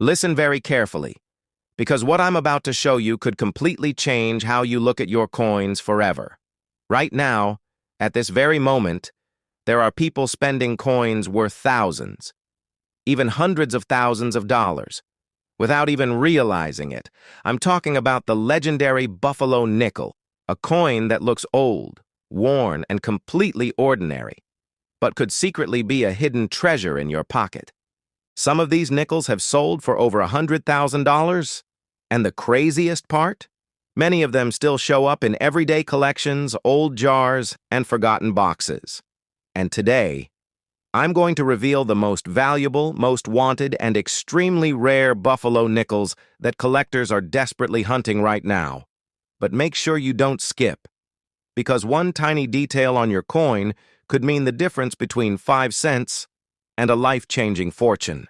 Listen very carefully, because what I'm about to show you could completely change how you look at your coins forever. Right now, at this very moment, there are people spending coins worth thousands, even hundreds of thousands of dollars, without even realizing it. I'm talking about the legendary Buffalo nickel, a coin that looks old, worn, and completely ordinary, but could secretly be a hidden treasure in your pocket. Some of these nickels have sold for over $100,000, and the craziest part? Many of them still show up in everyday collections, old jars, and forgotten boxes. And today, I'm going to reveal the most valuable, most wanted, and extremely rare Buffalo nickels that collectors are desperately hunting right now. But make sure you don't skip, because one tiny detail on your coin could mean the difference between 5 cents and a life-changing fortune.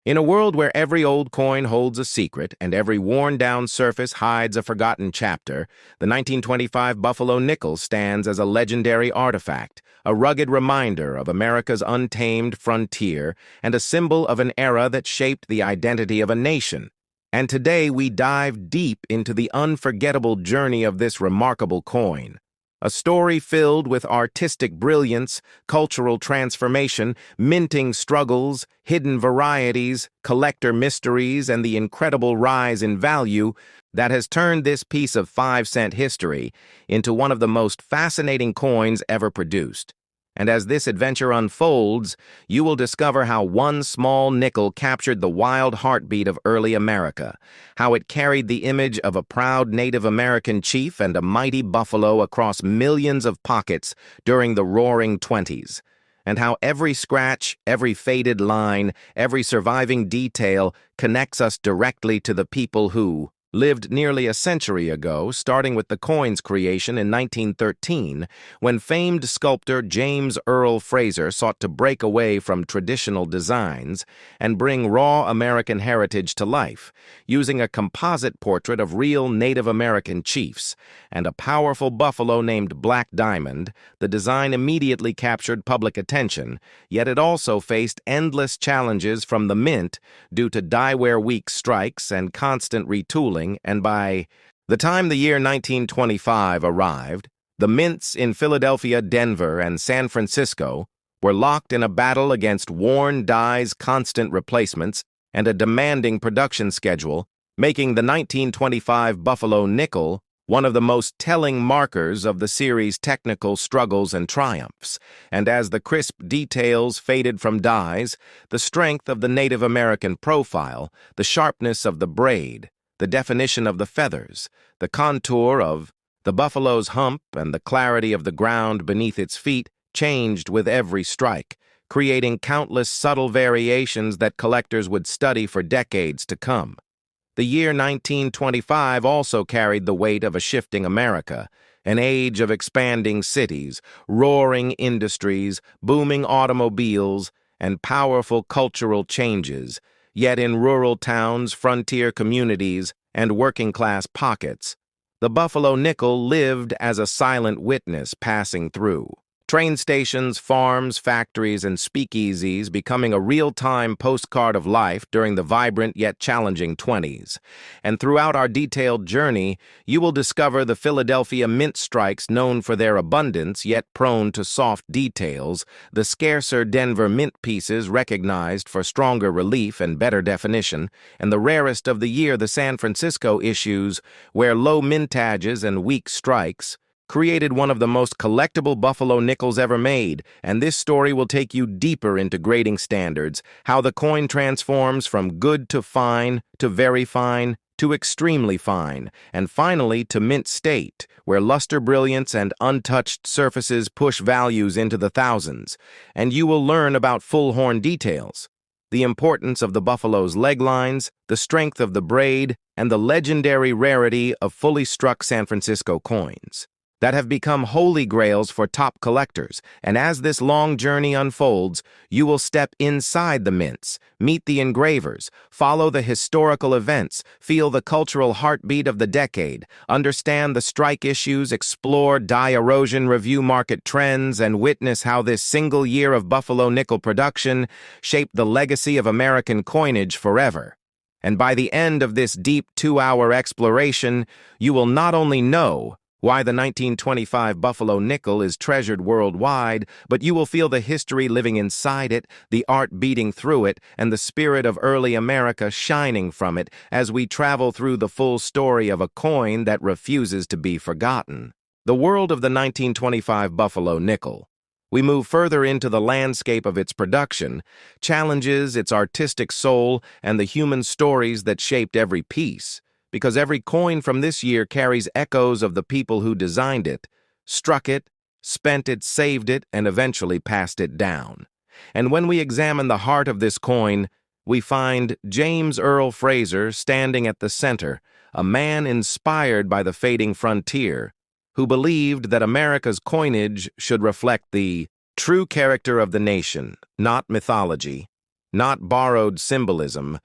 In a world where every old coin holds a secret and every worn-down surface hides a forgotten chapter, the 1925 Buffalo nickel stands as a legendary artifact, a rugged reminder of America's untamed frontier and a symbol of an era that shaped the identity of a nation. And today we dive deep into the unforgettable journey of this remarkable coin. A story filled with artistic brilliance, cultural transformation, minting struggles, hidden varieties, collector mysteries, and the incredible rise in value that has turned this piece of 5-cent history into one of the most fascinating coins ever produced. And as this adventure unfolds, you will discover how one small nickel captured the wild heartbeat of early America, how it carried the image of a proud Native American chief and a mighty buffalo across millions of pockets during the Roaring '20s, and how every scratch, every faded line, every surviving detail connects us directly to the people who lived nearly a century ago, starting with the coin's creation in 1913, when famed sculptor James Earl Fraser sought to break away from traditional designs and bring raw American heritage to life, using a composite portrait of real Native American chiefs and a powerful buffalo named Black Diamond. The design immediately captured public attention, yet it also faced endless challenges from the mint due to Die-Wear Week strikes and constant retooling. And by the time the year 1925 arrived, the mints in Philadelphia, Denver, and San Francisco were locked in a battle against worn dies, constant replacements, and a demanding production schedule, making the 1925 Buffalo nickel one of the most telling markers of the series' technical struggles and triumphs. And as the crisp details faded from dies, the strength of the Native American profile, the sharpness of the braid, the definition of the feathers, the contour of the buffalo's hump, and the clarity of the ground beneath its feet changed with every strike, creating countless subtle variations that collectors would study for decades to come. The year 1925 also carried the weight of a shifting America, an age of expanding cities, roaring industries, booming automobiles, and powerful cultural changes. Yet in rural towns, frontier communities, and working-class pockets, the Buffalo nickel lived as a silent witness passing through. Train stations, farms, factories, and speakeasies becoming a real-time postcard of life during the vibrant yet challenging '20s. And throughout our detailed journey, you will discover the Philadelphia mint strikes, known for their abundance yet prone to soft details, the scarcer Denver mint pieces recognized for stronger relief and better definition, and the rarest of the year, the San Francisco issues, where low mintages and weak strikes created one of the most collectible Buffalo nickels ever made. And this story will take you deeper into grading standards, how the coin transforms from good to fine, to very fine, to extremely fine, and finally to mint state, where luster brilliance and untouched surfaces push values into the thousands. And you will learn about full horn details, the importance of the buffalo's leg lines, the strength of the braid, and the legendary rarity of fully struck San Francisco coins that have become holy grails for top collectors. And as this long journey unfolds, you will step inside the mints, meet the engravers, follow the historical events, feel the cultural heartbeat of the decade, understand the strike issues, explore die erosion, review market trends, and witness how this single year of Buffalo nickel production shaped the legacy of American coinage forever. And by the end of this deep 2-hour exploration, you will not only know why the 1925 Buffalo nickel is treasured worldwide, but you will feel the history living inside it, the art beating through it, and the spirit of early America shining from it as we travel through the full story of a coin that refuses to be forgotten. The world of the 1925 Buffalo nickel. We move further into the landscape of its production, challenges its artistic soul and the human stories that shaped every piece, because every coin from this year carries echoes of the people who designed it, struck it, spent it, saved it, and eventually passed it down. And when we examine the heart of this coin, we find James Earl Fraser standing at the center, a man inspired by the fading frontier, who believed that America's coinage should reflect the true character of the nation, not mythology, not borrowed symbolism,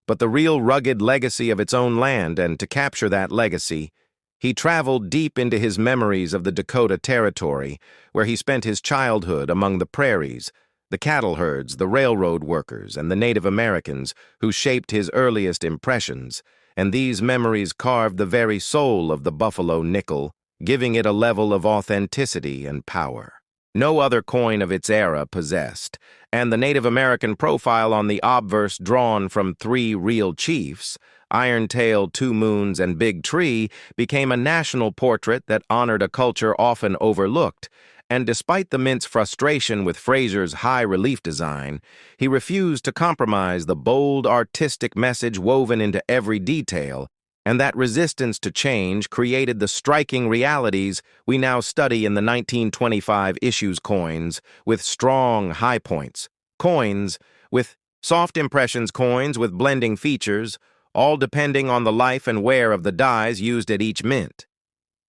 but the real rugged legacy of its own land. And to capture that legacy, he traveled deep into his memories of the Dakota Territory, where he spent his childhood among the prairies, the cattle herds, the railroad workers, and the Native Americans who shaped his earliest impressions, and these memories carved the very soul of the Buffalo nickel, giving it a level of authenticity and power no other coin of its era possessed, and the Native American profile on the obverse drawn from 3 real chiefs, Iron Tail, Two Moons, and Big Tree, became a national portrait that honored a culture often overlooked, and despite the mint's frustration with Fraser's high relief design, he refused to compromise the bold artistic message woven into every detail, and that resistance to change created the striking realities we now study in the 1925 issues coins, with strong high points, coins with soft impressions coins with blending features, all depending on the life and wear of the dies used at each mint.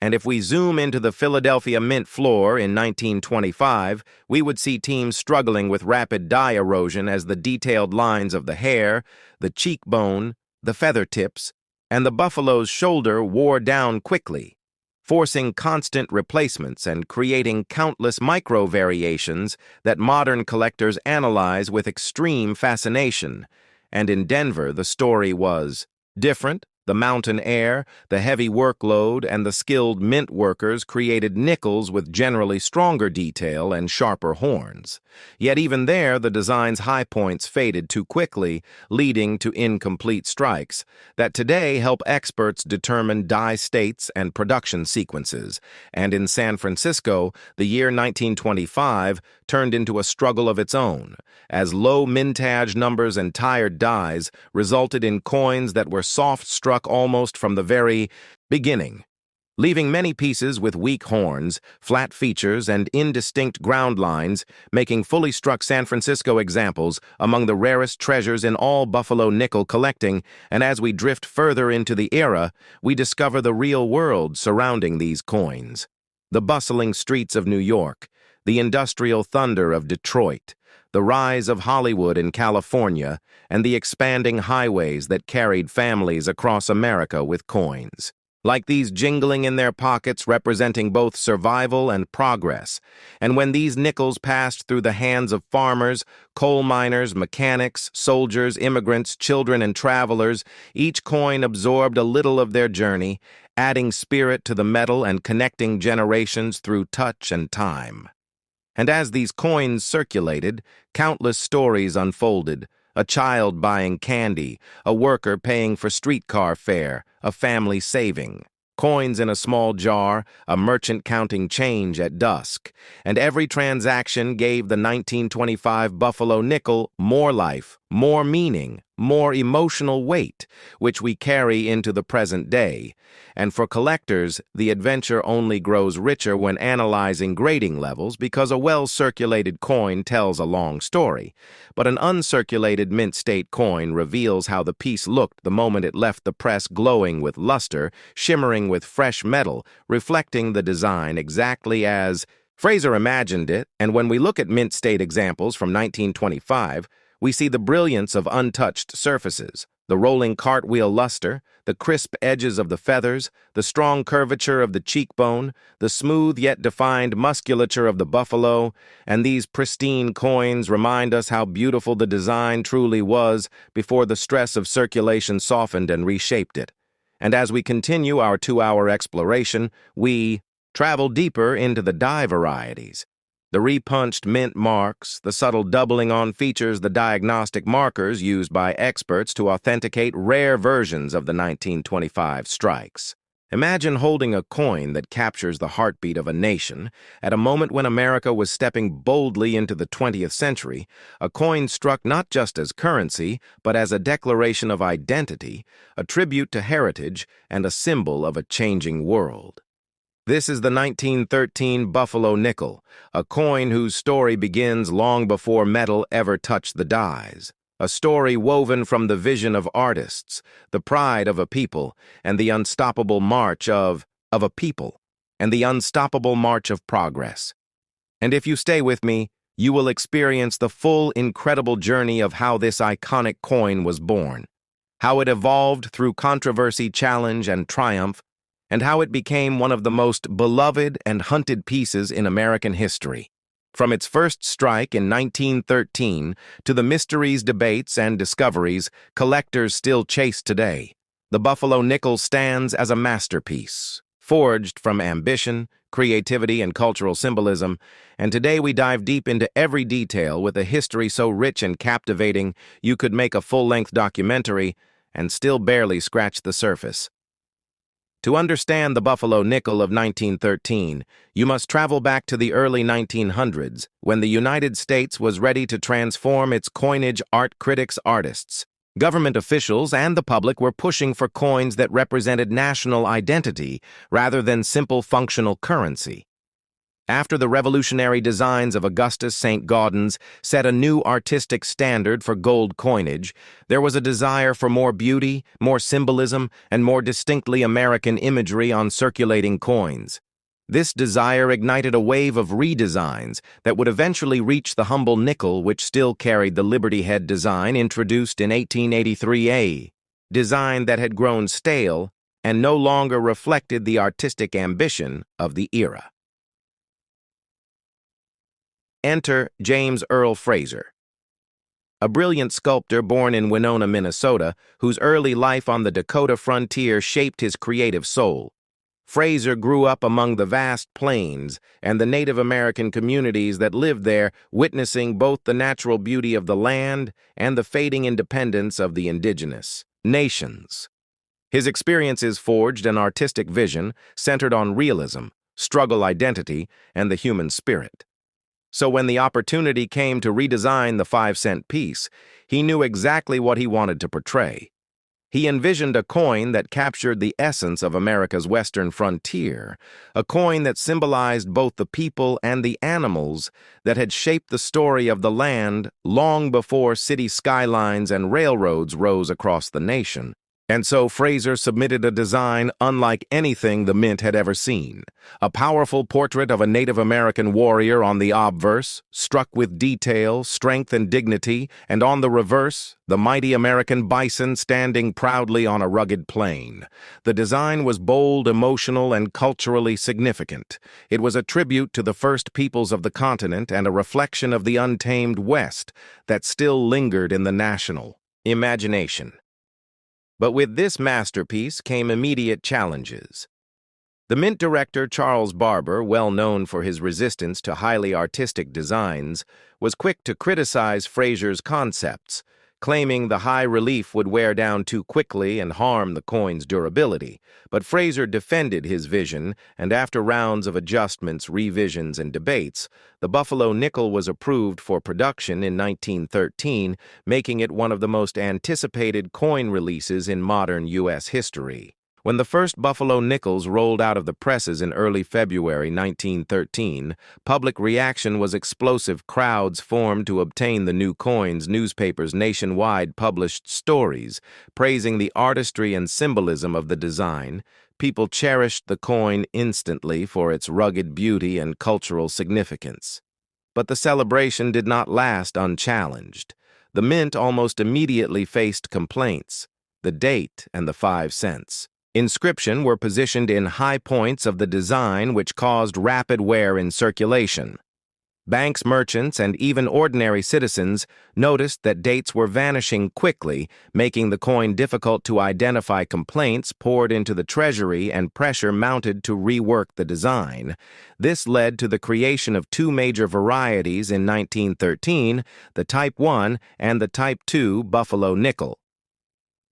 And if we zoom into the Philadelphia Mint floor in 1925, we would see teams struggling with rapid die erosion as the detailed lines of the hair, the cheekbone, the feather tips, and the buffalo's shoulder wore down quickly, forcing constant replacements and creating countless micro-variations that modern collectors analyze with extreme fascination. And in Denver, the story was different. The mountain air, the heavy workload, and the skilled mint workers created nickels with generally stronger detail and sharper horns. Yet even there, the design's high points faded too quickly, leading to incomplete strikes that today help experts determine die states and production sequences. And in San Francisco, the year 1925 turned into a struggle of its own, as low mintage numbers and tired dies resulted in coins that were soft-struck almost from the very beginning, leaving many pieces with weak horns, flat features, and indistinct ground lines, making fully struck San Francisco examples among the rarest treasures in all Buffalo nickel collecting. And as we drift further into the era, we discover the real world surrounding these coins. The bustling streets of New York, the industrial thunder of Detroit, the rise of Hollywood in California, and the expanding highways that carried families across America with coins, like these jingling in their pockets representing both survival and progress. And when these nickels passed through the hands of farmers, coal miners, mechanics, soldiers, immigrants, children, and travelers, each coin absorbed a little of their journey, adding spirit to the metal and connecting generations through touch and time. And as these coins circulated, countless stories unfolded: a child buying candy, a worker paying for streetcar fare, a family saving, coins in a small jar, a merchant counting change at dusk. And every transaction gave the 1925 Buffalo nickel more life, more meaning, more emotional weight, which we carry into the present day. And for collectors, the adventure only grows richer when analyzing grading levels, because a well-circulated coin tells a long story, but an uncirculated mint state coin reveals how the piece looked the moment it left the press, glowing with luster, shimmering with fresh metal, reflecting the design exactly as Fraser imagined it. And when we look at mint state examples from 1925, we see the brilliance of untouched surfaces, The rolling cartwheel luster, the crisp edges of the feathers, the strong curvature of the cheekbone, the smooth yet defined musculature of the buffalo, and these pristine coins remind us how beautiful the design truly was before the stress of circulation softened and reshaped it. And as we continue our 2-hour exploration, we travel deeper into the dye varieties. The repunched mint marks, the subtle doubling on features, the diagnostic markers used by experts to authenticate rare versions of the 1925 strikes. Imagine holding a coin that captures the heartbeat of a nation at a moment when America was stepping boldly into the 20th century, a coin struck not just as currency, but as a declaration of identity, a tribute to heritage, and a symbol of a changing world. This is the 1913 Buffalo nickel, a coin whose story begins long before metal ever touched the dies. A story woven from the vision of artists, the pride of a people, and the unstoppable march of a people, and the unstoppable march of progress. And if you stay with me, you will experience the full, incredible journey of how this iconic coin was born, how it evolved through controversy, challenge, and triumph, and how it became one of the most beloved and hunted pieces in American history. From its first strike in 1913 to the mysteries, debates, and discoveries collectors still chase today, the Buffalo nickel stands as a masterpiece, forged from ambition, creativity, and cultural symbolism, and today we dive deep into every detail with a history so rich and captivating you could make a full-length documentary and still barely scratch the surface. To understand the Buffalo nickel of 1913, you must travel back to the early 1900s, when the United States was ready to transform its coinage. Art critics, artists, government officials, and the public were pushing for coins that represented national identity rather than simple functional currency. After the revolutionary designs of Augustus St. Gaudens set a new artistic standard for gold coinage, there was a desire for more beauty, more symbolism, and more distinctly American imagery on circulating coins. This desire ignited a wave of redesigns that would eventually reach the humble nickel, which still carried the Liberty Head design introduced in 1883, design that had grown stale and no longer reflected the artistic ambition of the era. Enter James Earl Fraser, a brilliant sculptor born in Winona, Minnesota, whose early life on the Dakota frontier shaped his creative soul. Fraser grew up among the vast plains and the Native American communities that lived there, witnessing both the natural beauty of the land and the fading independence of the indigenous nations. His experiences forged an artistic vision centered on realism, struggle identity, and the human spirit. So when the opportunity came to redesign the 5-cent piece, he knew exactly what he wanted to portray. He envisioned a coin that captured the essence of America's western frontier, a coin that symbolized both the people and the animals that had shaped the story of the land long before city skylines and railroads rose across the nation. And so Fraser submitted a design unlike anything the Mint had ever seen. A powerful portrait of a Native American warrior on the obverse, struck with detail, strength, and dignity, and on the reverse, the mighty American bison standing proudly on a rugged plain. The design was bold, emotional, and culturally significant. It was a tribute to the first peoples of the continent and a reflection of the untamed West that still lingered in the national imagination. But with this masterpiece came immediate challenges. The Mint director Charles Barber, well known for his resistance to highly artistic designs, was quick to criticize Fraser's concepts, claiming the high relief would wear down too quickly and harm the coin's durability. But Fraser defended his vision, and after rounds of adjustments, revisions, and debates, the Buffalo nickel was approved for production in 1913, making it one of the most anticipated coin releases in modern U.S. history. When the first Buffalo nickels rolled out of the presses in early February 1913, public reaction was explosive. Crowds formed to obtain the new coins. Newspapers nationwide published stories praising the artistry and symbolism of the design. People cherished the coin instantly for its rugged beauty and cultural significance. But the celebration did not last unchallenged. The Mint almost immediately faced complaints. the date, and the 5 cents. Inscription were positioned in high points of the design, which caused rapid wear in circulation. Banks, merchants, and even ordinary citizens noticed that dates were vanishing quickly, making the coin difficult to identify. Complaints poured into the treasury and pressure mounted to rework the design. This led to the creation of two major varieties in 1913, the Type 1 and the Type 2 Buffalo nickel.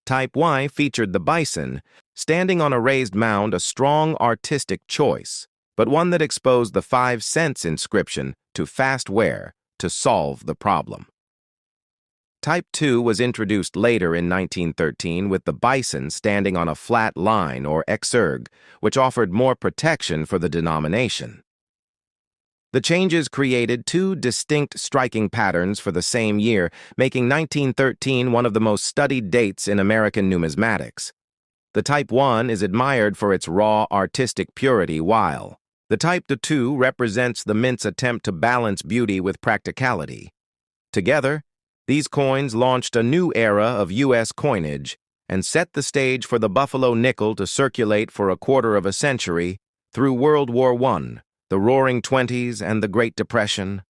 Type Y featured the bison, standing on a raised mound, a strong artistic choice, but one that exposed the 5 cents inscription to fast wear to solve the problem. Type 2 was introduced later in 1913 with the bison standing on a flat line or exergue, which offered more protection for the denomination. The changes created two distinct striking patterns for the same year, making 1913 one of the most studied dates in American numismatics. The Type 1 is admired for its raw artistic purity, while the Type 2 represents the mint's attempt to balance beauty with practicality. Together, these coins launched a new era of U.S. coinage and set the stage for the Buffalo nickel to circulate for a quarter of a century through World War I, the Roaring Twenties, and the Great Depression.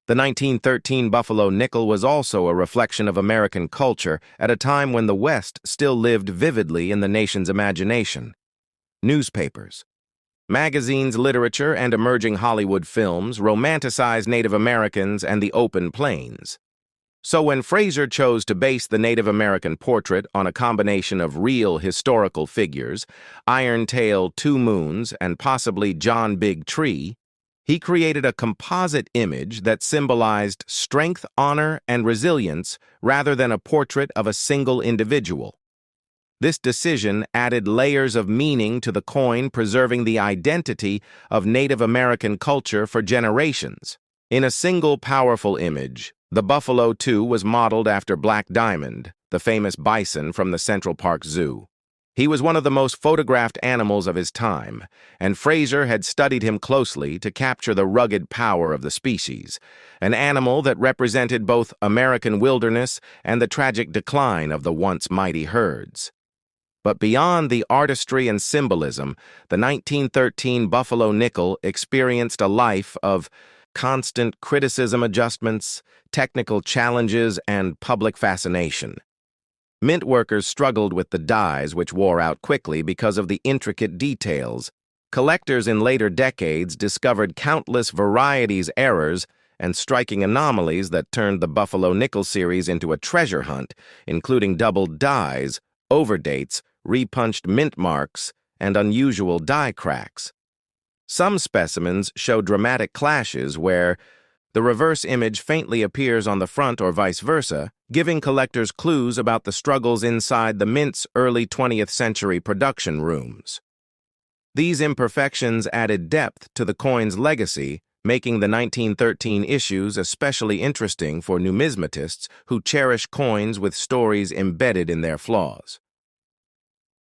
The 1913 Buffalo nickel was also a reflection of American culture at a time when the West still lived vividly in the nation's imagination. Newspapers, magazines, literature, and emerging Hollywood films romanticized Native Americans and the open plains. So when Fraser chose to base the Native American portrait on a combination of real historical figures, Iron Tail, Two Moons, and possibly John Big Tree, he created a composite image that symbolized strength, honor, and resilience rather than a portrait of a single individual. This decision added layers of meaning to the coin, preserving the identity of Native American culture for generations. In a single powerful image, the Buffalo 2 was modeled after Black Diamond, the famous bison from the Central Park Zoo. He was one of the most photographed animals of his time, and Fraser had studied him closely to capture the rugged power of the species, an animal that represented both American wilderness and the tragic decline of the once mighty herds. But beyond the artistry and symbolism, the 1913 Buffalo nickel experienced a life of constant criticism, adjustments, technical challenges, and public fascination. Mint workers struggled with the dies, which wore out quickly because of the intricate details. Collectors in later decades discovered countless varieties, errors, and striking anomalies that turned the Buffalo nickel series into a treasure hunt, including doubled dies, overdates, repunched mint marks, and unusual die cracks. Some specimens show dramatic clashes where the reverse image faintly appears on the front or vice versa, giving collectors clues about the struggles inside the mint's early 20th century production rooms. These imperfections added depth to the coin's legacy, making the 1913 issues especially interesting for numismatists who cherish coins with stories embedded in their flaws.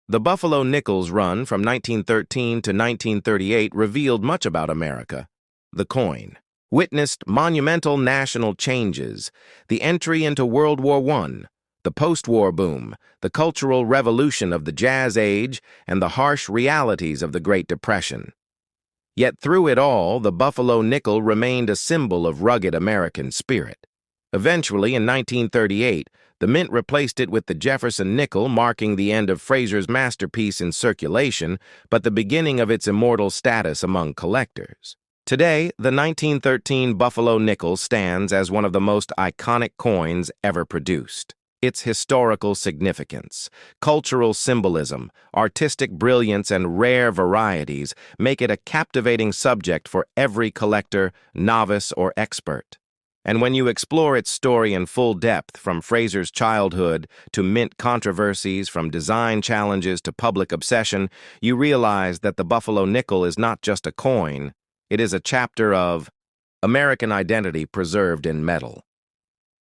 The Buffalo nickel's run from 1913 to 1938 revealed much about America. The coin witnessed monumental national changes, the entry into World War I, the post-war boom, the cultural revolution of the Jazz Age, and the harsh realities of the Great Depression. Yet through it all, the Buffalo nickel remained a symbol of rugged American spirit. Eventually, in 1938, the mint replaced it with the Jefferson nickel, marking the end of Fraser's masterpiece in circulation, but the beginning of its immortal status among collectors. Today, the 1913 Buffalo nickel stands as one of the most iconic coins ever produced. Its historical significance, cultural symbolism, artistic brilliance, and rare varieties make it a captivating subject for every collector, novice, or expert. And when you explore its story in full depth, from Fraser's childhood to mint controversies, from design challenges to public obsession, you realize that the Buffalo nickel is not just a coin, it is a chapter of American identity preserved in metal.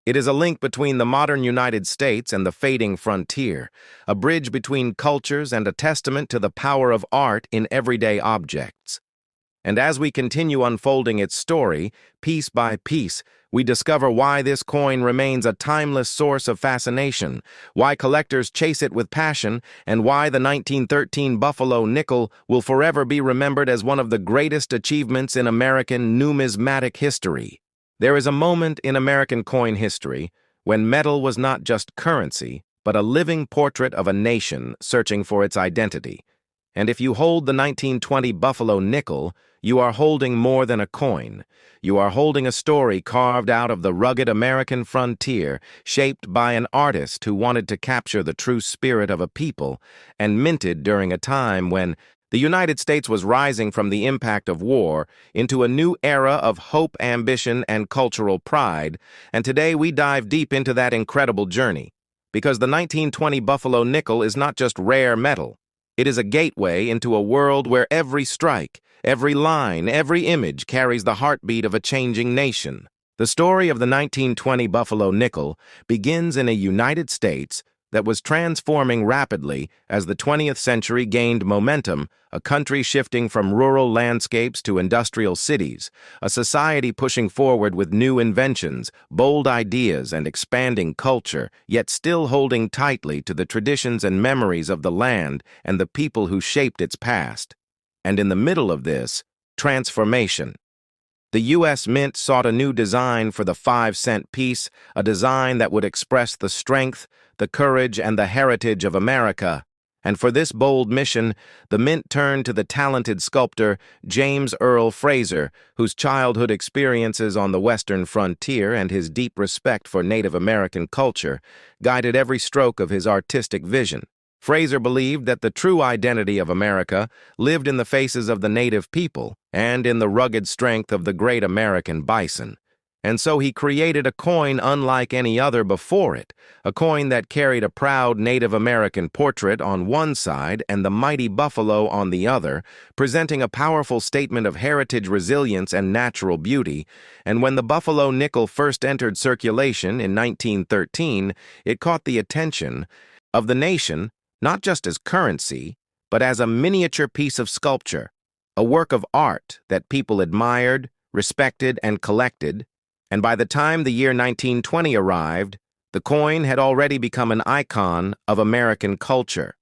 It is a link between the modern United States and the fading frontier, a bridge between cultures and a testament to the power of art in everyday objects. And as we continue unfolding its story, piece by piece, We discover why this coin remains a timeless source of fascination, why collectors chase it with passion, and why the 1913 Buffalo nickel will forever be remembered as one of the greatest achievements in American numismatic history. There is a moment in American coin history when metal was not just currency, but a living portrait of a nation searching for its identity. And if you hold the 1920 Buffalo nickel, you are holding more than a coin. You are holding a story carved out of the rugged American frontier, shaped by an artist who wanted to capture the true spirit of a people, and minted during a time when the United States was rising from the impact of war into a new era of hope, ambition, and cultural pride. And today we dive deep into that incredible journey, because the 1920 Buffalo nickel is not just rare metal. It is a gateway into a world where every strike, every line, every image carries the heartbeat of a changing nation. The story of the 1920 Buffalo nickel begins in a United States that was transforming rapidly as the 20th century gained momentum, a country shifting from rural landscapes to industrial cities, a society pushing forward with new inventions, bold ideas, and expanding culture, yet still holding tightly to the traditions and memories of the land and the people who shaped its past. And in the middle of this, transformation. The U.S. Mint sought a new design for the 5-cent piece, a design that would express the strength, the courage, and the heritage of America. And for this bold mission, the Mint turned to the talented sculptor James Earl Fraser, whose childhood experiences on the Western frontier and his deep respect for Native American culture guided every stroke of his artistic vision. Fraser believed that the true identity of America lived in the faces of the native people and in the rugged strength of the great American bison. And so he created a coin unlike any other before it, a coin that carried a proud Native American portrait on one side and the mighty buffalo on the other, presenting a powerful statement of heritage, resilience, and natural beauty. And when the Buffalo nickel first entered circulation in 1913, it caught the attention of the nation, not just as currency, but as a miniature piece of sculpture, a work of art that people admired, respected, and collected. And by the time the year 1920 arrived, the coin had already become an icon of American culture.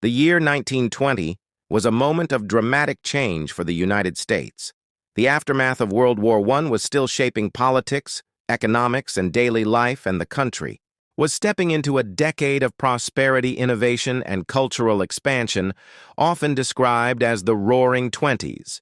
The year 1920 was a moment of dramatic change for the United States. The aftermath of World War I was still shaping politics, economics, and daily life, and the country was stepping into a decade of prosperity, innovation, and cultural expansion, often described as the Roaring Twenties.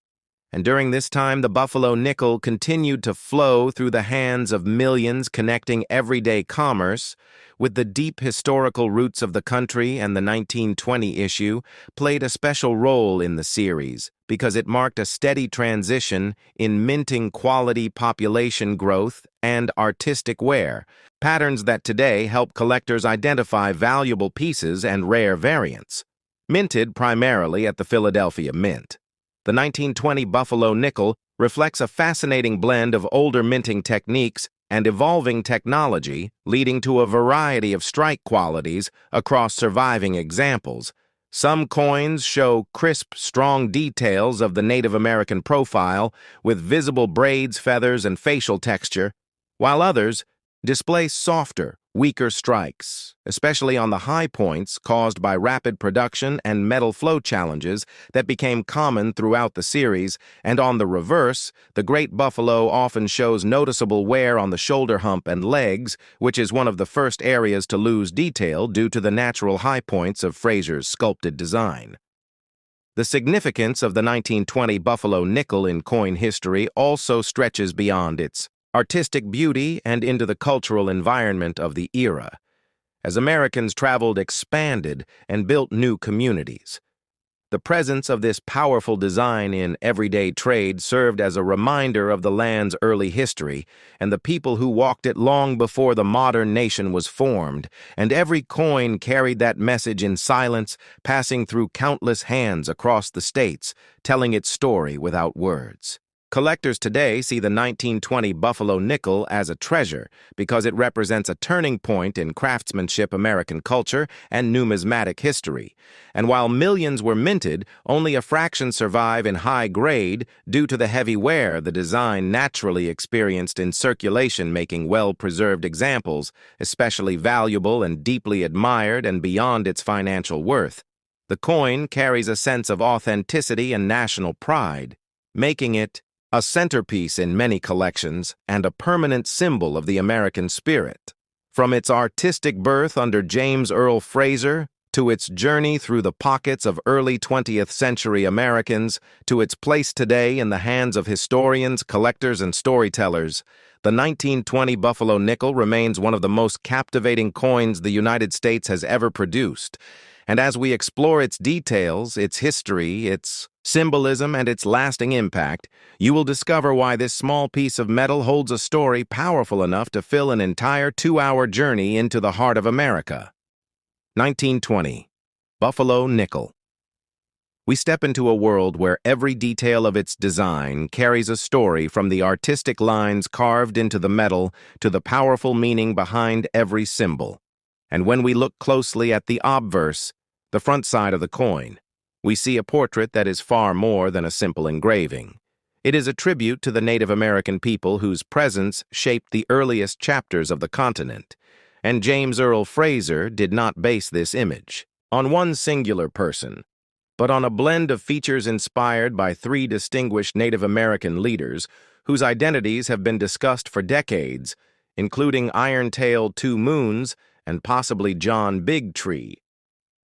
And during this time, the Buffalo nickel continued to flow through the hands of millions, connecting everyday commerce with the deep historical roots of the country. And the 1920 issue played a special role in the series because it marked a steady transition in minting quality, population growth, and artistic wear, patterns that today help collectors identify valuable pieces and rare variants. Minted primarily at the Philadelphia Mint, the 1920 Buffalo nickel reflects a fascinating blend of older minting techniques and evolving technology, leading to a variety of strike qualities across surviving examples. Some coins show crisp, strong details of the Native American profile, with visible braids, feathers, and facial texture, while others display softer, weaker strikes, especially on the high points caused by rapid production and metal flow challenges that became common throughout the series. And on the reverse, the Great Buffalo often shows noticeable wear on the shoulder hump and legs, which is one of the first areas to lose detail due to the natural high points of Fraser's sculpted design. The significance of the 1920 Buffalo nickel in coin history also stretches beyond its artistic beauty and into the cultural environment of the era. As Americans traveled, expanded, and built new communities, the presence of this powerful design in everyday trade served as a reminder of the land's early history and the people who walked it long before the modern nation was formed, and every coin carried that message in silence, passing through countless hands across the states, telling its story without words. Collectors today see the 1920 Buffalo nickel as a treasure because it represents a turning point in craftsmanship American culture and numismatic history. And while millions were minted, only a fraction survive in high grade due to the heavy wear the design naturally experienced in circulation, making well-preserved examples especially valuable and deeply admired and beyond its financial worth. The coin carries a sense of authenticity and national pride, making it a centerpiece in many collections and a permanent symbol of the American spirit. From its artistic birth under James Earl Fraser, to its journey through the pockets of early 20th century Americans, to its place today in the hands of historians, collectors, and storytellers, the 1920 Buffalo nickel remains one of the most captivating coins the United States has ever produced. And as we explore its details, its history, its symbolism, and its lasting impact, you will discover why this small piece of metal holds a story powerful enough to fill an entire 2-hour journey into the heart of America. 1920. Buffalo Nickel. We step into a world where every detail of its design carries a story, from the artistic lines carved into the metal to the powerful meaning behind every symbol. And when we look closely at the obverse, the front side of the coin, we see a portrait that is far more than a simple engraving. It is a tribute to the Native American people whose presence shaped the earliest chapters of the continent. And James Earl Fraser did not base this image on one singular person, but on a blend of features inspired by 3 distinguished Native American leaders whose identities have been discussed for decades, including Iron-Tailed Two Moons and possibly John Big Tree.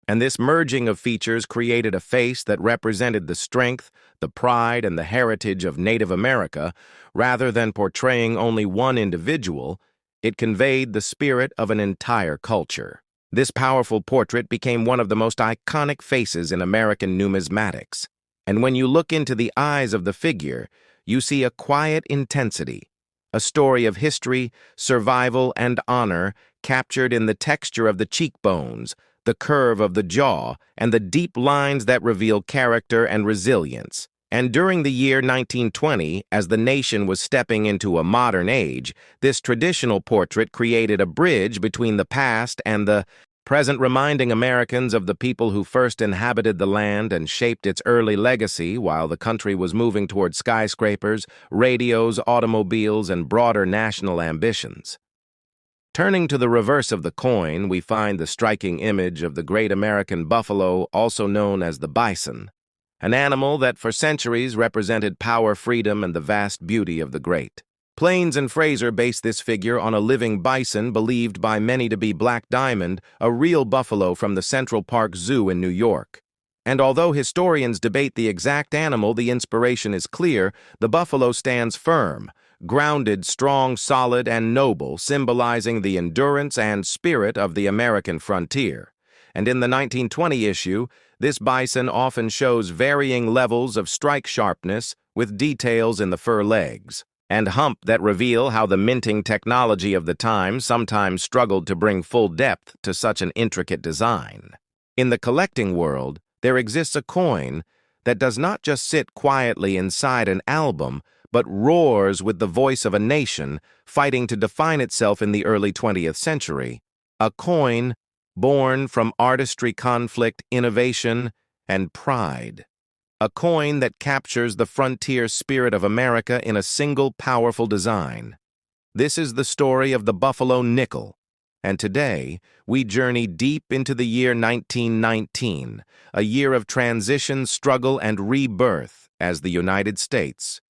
And this merging of features created a face that represented the strength, the pride, and the heritage of Native America. Rather than portraying only one individual, it conveyed the spirit of an entire culture. This powerful portrait became one of the most iconic faces in American numismatics. And when you look into the eyes of the figure, you see a quiet intensity, a story of history, survival, and honor captured in the texture of the cheekbones, the curve of the jaw, and the deep lines that reveal character and resilience. And during the year 1920, as the nation was stepping into a modern age, this traditional portrait created a bridge between the past and the present, reminding Americans of the people who first inhabited the land and shaped its early legacy while the country was moving toward skyscrapers, radios, automobiles, and broader national ambitions. Turning to the reverse of the coin, we find the striking image of the great American buffalo, also known as the bison, an animal that for centuries represented power, freedom, and the vast beauty of the great. Plains and Fraser based this figure on a living bison believed by many to be Black Diamond, a real buffalo from the Central Park Zoo in New York. And although historians debate the exact animal, the inspiration is clear. The buffalo stands firm, grounded, strong, solid, and noble, symbolizing the endurance and spirit of the American frontier. And in the 1920 issue, this bison often shows varying levels of strike sharpness, with details in the fur legs and hump that reveal how the minting technology of the time sometimes struggled to bring full depth to such an intricate design. In the collecting world, there exists a coin that does not just sit quietly inside an album, but roars with the voice of a nation fighting to define itself in the early 20th century. A coin born from artistry, conflict, innovation, and pride. A coin that captures the frontier spirit of America in a single powerful design. This is the story of the Buffalo Nickel, and today we journey deep into the year 1919, a year of transition, struggle, and rebirth as the United States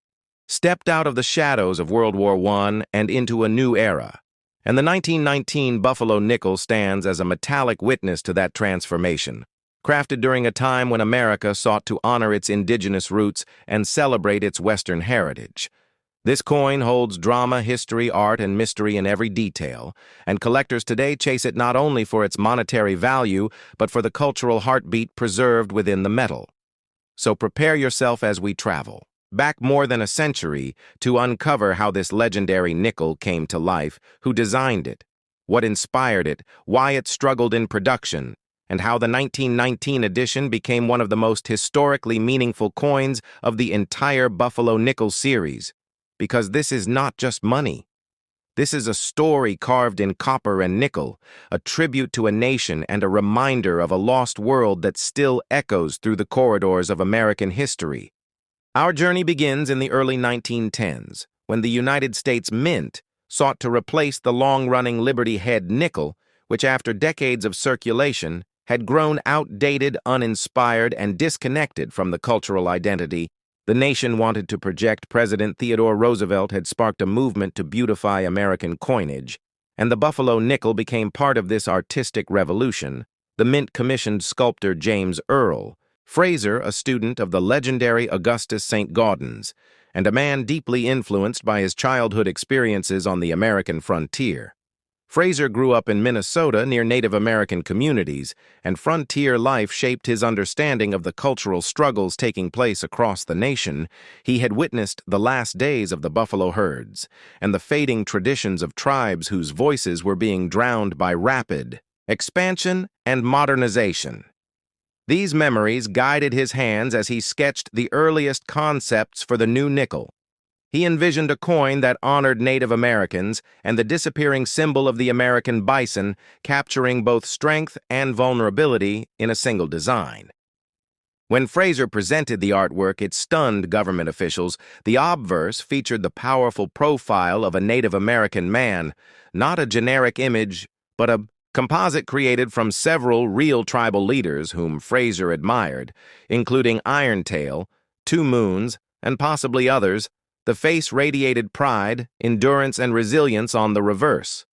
stepped out of the shadows of World War I and into a new era. And the 1919 Buffalo Nickel stands as a metallic witness to that transformation, crafted during a time when America sought to honor its indigenous roots and celebrate its Western heritage. This coin holds drama, history, art, and mystery in every detail, and collectors today chase it not only for its monetary value, but for the cultural heartbeat preserved within the metal. So prepare yourself as we travel back more than a century to uncover how this legendary nickel came to life, who designed it, what inspired it, why it struggled in production, and how the 1919 edition became one of the most historically meaningful coins of the entire Buffalo nickel series. Because this is not just money. This is a story carved in copper and nickel, a tribute to a nation and a reminder of a lost world that still echoes through the corridors of American history. Our journey begins in the early 1910s, when the United States Mint sought to replace the long-running Liberty Head nickel, which after decades of circulation had grown outdated, uninspired, and disconnected from the cultural identity the nation wanted to project. President Theodore Roosevelt had sparked a movement to beautify American coinage, and the Buffalo nickel became part of this artistic revolution. The Mint commissioned sculptor James Earl Fraser, a student of the legendary Augustus St. Gaudens, and a man deeply influenced by his childhood experiences on the American frontier. Fraser grew up in Minnesota near Native American communities, and frontier life shaped his understanding of the cultural struggles taking place across the nation. He had witnessed the last days of the buffalo herds and the fading traditions of tribes whose voices were being drowned by rapid expansion and modernization. These memories guided his hands as he sketched the earliest concepts for the new nickel. He envisioned a coin that honored Native Americans and the disappearing symbol of the American bison, capturing both strength and vulnerability in a single design. When Fraser presented the artwork, it stunned government officials. The obverse featured the powerful profile of a Native American man, not a generic image, but a composite created from several real tribal leaders whom Fraser admired, including Irontail, Two Moons, and possibly others. The face radiated pride, endurance, and resilience on the reverse.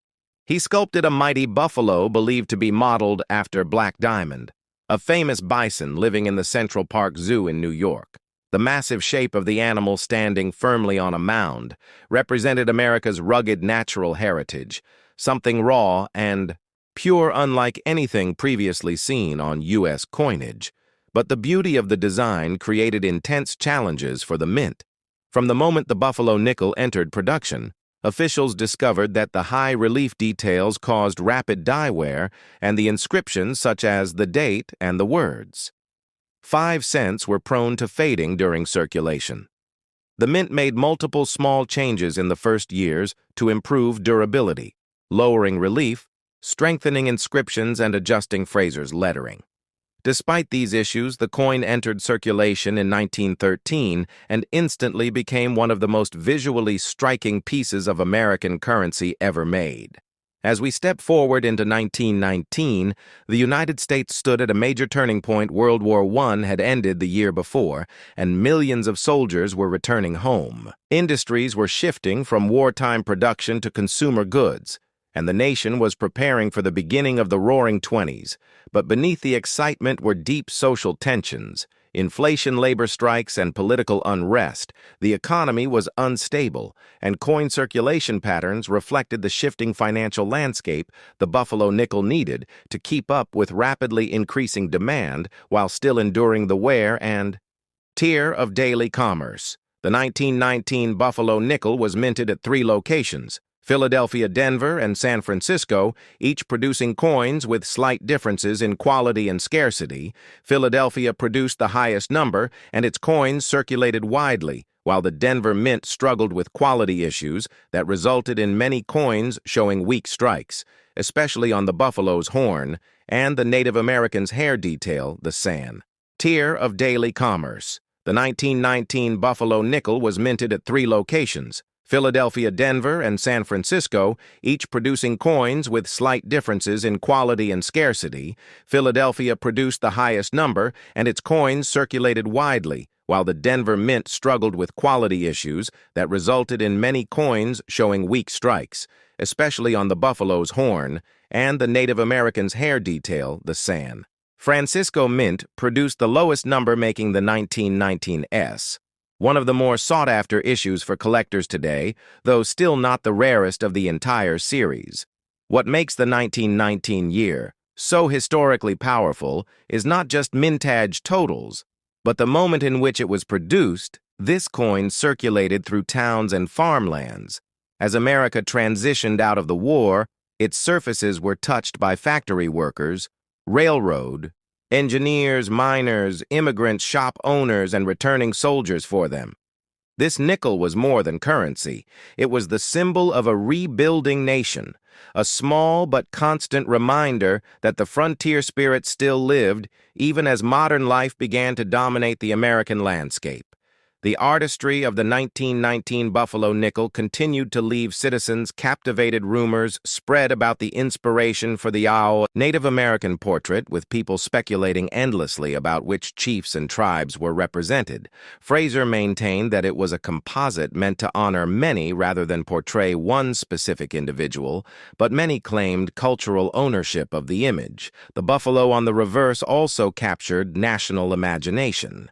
He sculpted a mighty buffalo believed to be modeled after Black Diamond, a famous bison living in the Central Park Zoo in New York. The massive shape of the animal standing firmly on a mound represented America's rugged natural heritage, something raw and pure unlike anything previously seen on U.S. coinage. But the beauty of the design created intense challenges for the Mint. From the moment the Buffalo nickel entered production, officials discovered that the high relief details caused rapid dye wear, and the inscriptions, such as the date and the words 5 cents, were prone to fading during circulation. The Mint made multiple small changes in the first years to improve durability, lowering relief, strengthening inscriptions, and adjusting Fraser's lettering. Despite these issues, the coin entered circulation in 1913 and instantly became one of the most visually striking pieces of American currency ever made. As we step forward into 1919, the United States stood at a major turning point. World War I had ended the year before, and millions of soldiers were returning home. Industries were shifting from wartime production to consumer goods, and the nation was preparing for the beginning of the Roaring Twenties. But beneath the excitement were deep social tensions, inflation, labor strikes, and political unrest. The economy was unstable, and coin circulation patterns reflected the shifting financial landscape the Buffalo nickel needed to keep up with rapidly increasing demand while still enduring the wear and tear of daily commerce. The 1919 Buffalo nickel was minted at 3 locations: Philadelphia, Denver, and San Francisco, each producing coins with slight differences in quality and scarcity. Philadelphia produced the highest number, and its coins circulated widely, while the Denver Mint struggled with quality issues that resulted in many coins showing weak strikes, especially on the buffalo's horn and the Native American's hair detail, the san. Tier of daily commerce. The 1919 Buffalo nickel was minted at 3 locations: Philadelphia, Denver, and San Francisco, each producing coins with slight differences in quality and scarcity. Philadelphia produced the highest number, and its coins circulated widely, while the Denver Mint struggled with quality issues that resulted in many coins showing weak strikes, especially on the buffalo's horn and the Native American's hair detail, the san. Francisco Mint produced the lowest number, making the 1919 S one of the more sought-after issues for collectors today, though still not the rarest of the entire series. What makes the 1919 year so historically powerful is not just mintage totals, but the moment in which it was produced. This coin circulated through towns and farmlands. As America transitioned out of the war, its surfaces were touched by factory workers railroad, engineers, miners, immigrants, shop owners, and returning soldiers for them. This nickel was more than currency. It was the symbol of a rebuilding nation, a small but constant reminder that the frontier spirit still lived, even as modern life began to dominate the American landscape. The artistry of the 1919 Buffalo nickel continued to leave citizens captivated. Rumors spread about the inspiration for the Ao Native American portrait, with people speculating endlessly about which chiefs and tribes were represented. Fraser maintained that it was a composite meant to honor many rather than portray one specific individual, but many claimed cultural ownership of the image. The buffalo on the reverse also captured national imagination.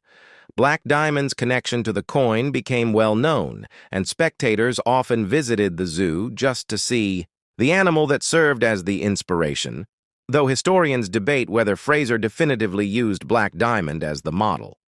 Black Diamond's connection to the coin became well known, and spectators often visited the zoo just to see the animal that served as the inspiration, though historians debate whether Fraser definitively used Black Diamond as the model.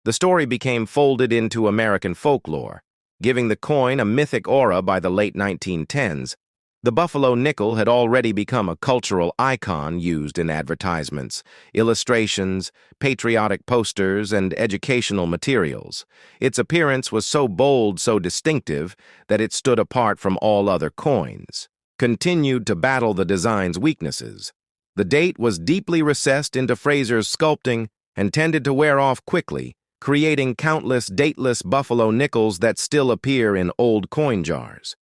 The story became folded into American folklore, giving the coin a mythic aura. By the late 1910s. The Buffalo nickel had already become a cultural icon used in advertisements, illustrations, patriotic posters, and educational materials. Its appearance was so bold, so distinctive, that it stood apart from all other coins. Continued to battle the design's weaknesses. The date was deeply recessed into Fraser's sculpting and tended to wear off quickly, creating countless dateless Buffalo nickels that still appear in old coin jars.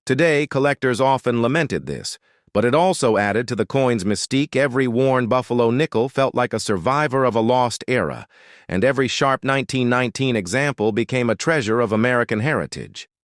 Today, collectors often lamented this, but it also added to the coin's mystique. Every worn Buffalo nickel felt like a survivor of a lost era, and every sharp 1919 example became a treasure of American heritage.